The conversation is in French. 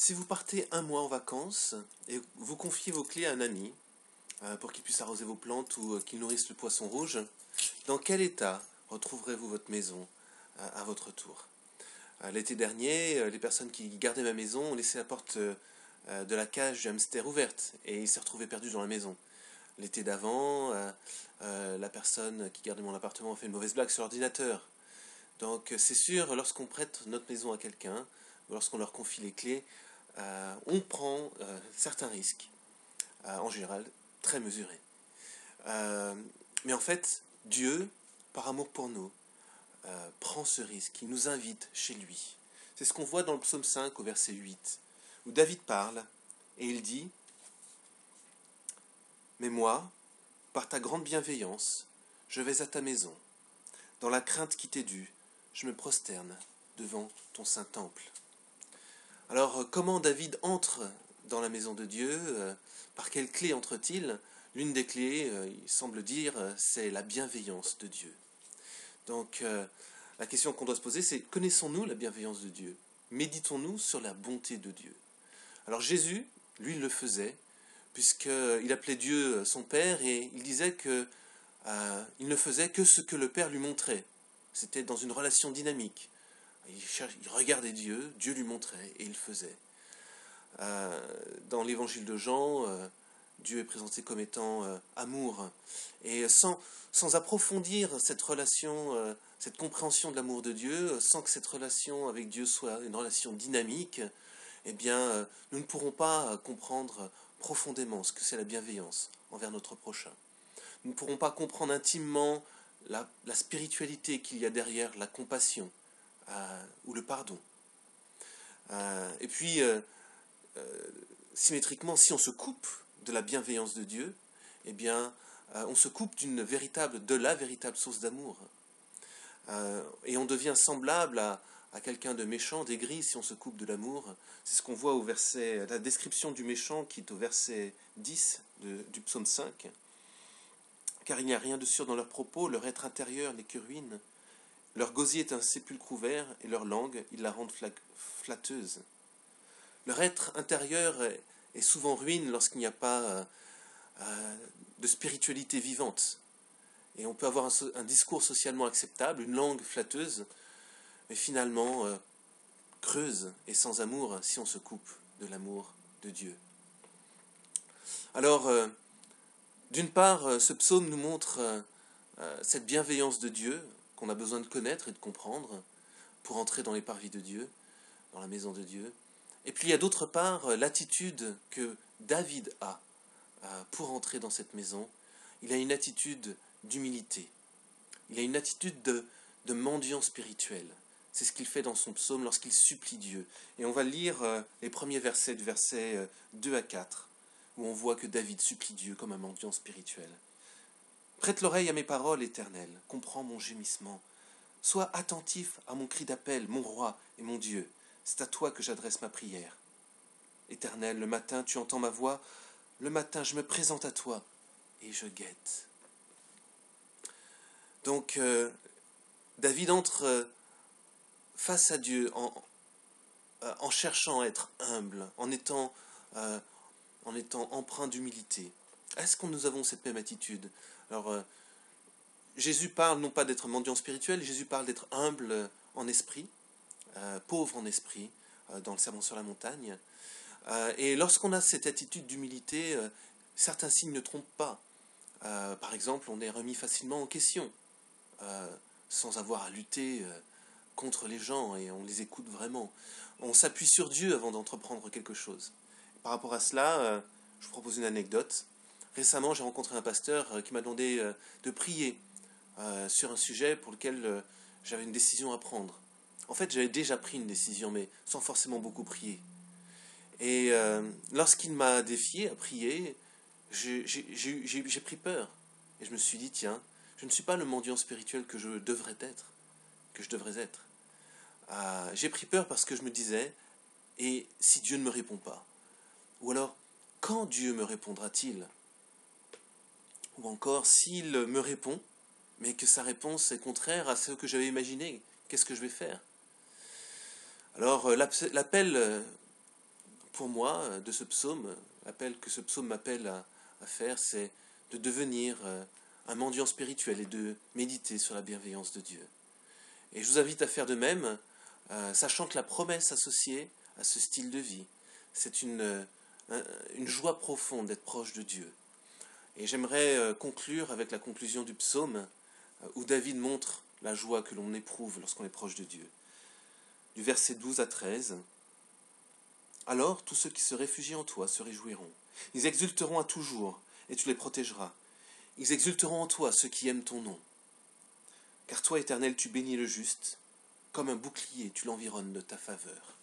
Si vous partez un mois en vacances et vous confiez vos clés à un ami pour qu'il puisse arroser vos plantes ou qu'il nourrisse le poisson rouge, dans quel état retrouverez-vous votre maison à votre tour? L'été dernier, les personnes qui gardaient ma maison ont laissé la porte de la cage du hamster ouverte et il s'est retrouvé perdu dans la maison. L'été d'avant, la personne qui gardait mon appartement a fait une mauvaise blague sur l'ordinateur. Donc c'est sûr, lorsqu'on prête notre maison à quelqu'un, lorsqu'on leur confie les clés, on prend certains risques, en général très mesurés. Mais en fait, Dieu, par amour pour nous, prend ce risque, il nous invite chez lui. C'est ce qu'on voit dans le psaume 5 au verset 8, où David parle et il dit « Mais moi, par ta grande bienveillance, je vais à ta maison. Dans la crainte qui t'est due, je me prosterne devant ton saint temple. » Alors, comment David entre dans la maison de Dieu? Par quelle clé entre-t-il? L'une des clés, il semble dire, c'est la bienveillance de Dieu. Donc, la question qu'on doit se poser, c'est connaissons-nous la bienveillance de Dieu? Méditons-nous sur la bonté de Dieu? Alors Jésus, lui, le faisait, puisqu'il appelait Dieu son Père, et il disait qu'il ne faisait que ce que le Père lui montrait. C'était dans une relation dynamique. Il regardait Dieu, Dieu lui montrait, et il faisait. Dans l'évangile de Jean, Dieu est présenté comme étant amour. Et sans approfondir cette relation, cette compréhension de l'amour de Dieu, sans que cette relation avec Dieu soit une relation dynamique, eh bien, nous ne pourrons pas comprendre profondément ce que c'est la bienveillance envers notre prochain. Nous ne pourrons pas comprendre intimement la spiritualité qu'il y a derrière la compassion ou le pardon. Et puis, symétriquement, si on se coupe de la bienveillance de Dieu, eh bien, on se coupe de la véritable source d'amour. Et on devient semblable à quelqu'un de méchant, d'aigri, si on se coupe de l'amour. C'est ce qu'on voit au verset, la description du méchant qui est au verset 10 du psaume 5. Car il n'y a rien de sûr dans leurs propos, leur être intérieur n'est que ruine. Leur gosier est un sépulcre ouvert, et leur langue, ils la rendent flatteuse. Leur être intérieur est souvent ruine lorsqu'il n'y a pas de spiritualité vivante. Et on peut avoir un discours socialement acceptable, une langue flatteuse, mais finalement creuse et sans amour si on se coupe de l'amour de Dieu. Alors, d'une part, ce psaume nous montre cette bienveillance de Dieu qu'on a besoin de connaître et de comprendre pour entrer dans les parvis de Dieu, dans la maison de Dieu. Et puis il y a d'autre part l'attitude que David a pour entrer dans cette maison. Il a une attitude d'humilité. Il a une attitude de mendiant spirituel. C'est ce qu'il fait dans son psaume lorsqu'il supplie Dieu. Et on va lire les premiers versets du verset 2 à 4, où on voit que David supplie Dieu comme un mendiant spirituel. « Prête l'oreille à mes paroles, Éternel, comprends mon gémissement. Sois attentif à mon cri d'appel, mon roi et mon Dieu. C'est à toi que j'adresse ma prière. Éternel, le matin, tu entends ma voix. Le matin, je me présente à toi et je guette. » Donc, David entre face à Dieu en cherchant à être humble, en étant empreint d'humilité. Est-ce que nous avons cette même attitude? Alors, Jésus parle non pas d'être mendiant spirituel, Jésus parle d'être humble en esprit, pauvre en esprit, dans le Sermon sur la montagne. Et lorsqu'on a cette attitude d'humilité, certains signes ne trompent pas. Par exemple, on est remis facilement en question, sans avoir à lutter contre les gens, et on les écoute vraiment. On s'appuie sur Dieu avant d'entreprendre quelque chose. Par rapport à cela, je vous propose une anecdote. Récemment, j'ai rencontré un pasteur qui m'a demandé de prier sur un sujet pour lequel j'avais une décision à prendre. En fait, j'avais déjà pris une décision, mais sans forcément beaucoup prier. Et lorsqu'il m'a défié à prier, j'ai pris peur. Et je me suis dit, tiens, je ne suis pas le mendiant spirituel que je devrais être. J'ai pris peur parce que je me disais, et si Dieu ne me répond pas? Ou alors, quand Dieu me répondra-t-il? Ou encore, s'il me répond, mais que sa réponse est contraire à ce que j'avais imaginé, qu'est-ce que je vais faire? Alors, l'appel pour moi, de ce psaume, l'appel que ce psaume m'appelle à faire, c'est de devenir un mendiant spirituel et de méditer sur la bienveillance de Dieu. Et je vous invite à faire de même, sachant que la promesse associée à ce style de vie, c'est une joie profonde d'être proche de Dieu. Et j'aimerais conclure avec la conclusion du psaume, où David montre la joie que l'on éprouve lorsqu'on est proche de Dieu. Du verset 12 à 13, « Alors tous ceux qui se réfugient en toi se réjouiront. Ils exulteront à toujours, et tu les protégeras. Ils exulteront en toi, ceux qui aiment ton nom. Car toi, Éternel, tu bénis le juste, comme un bouclier, tu l'environnes de ta faveur. »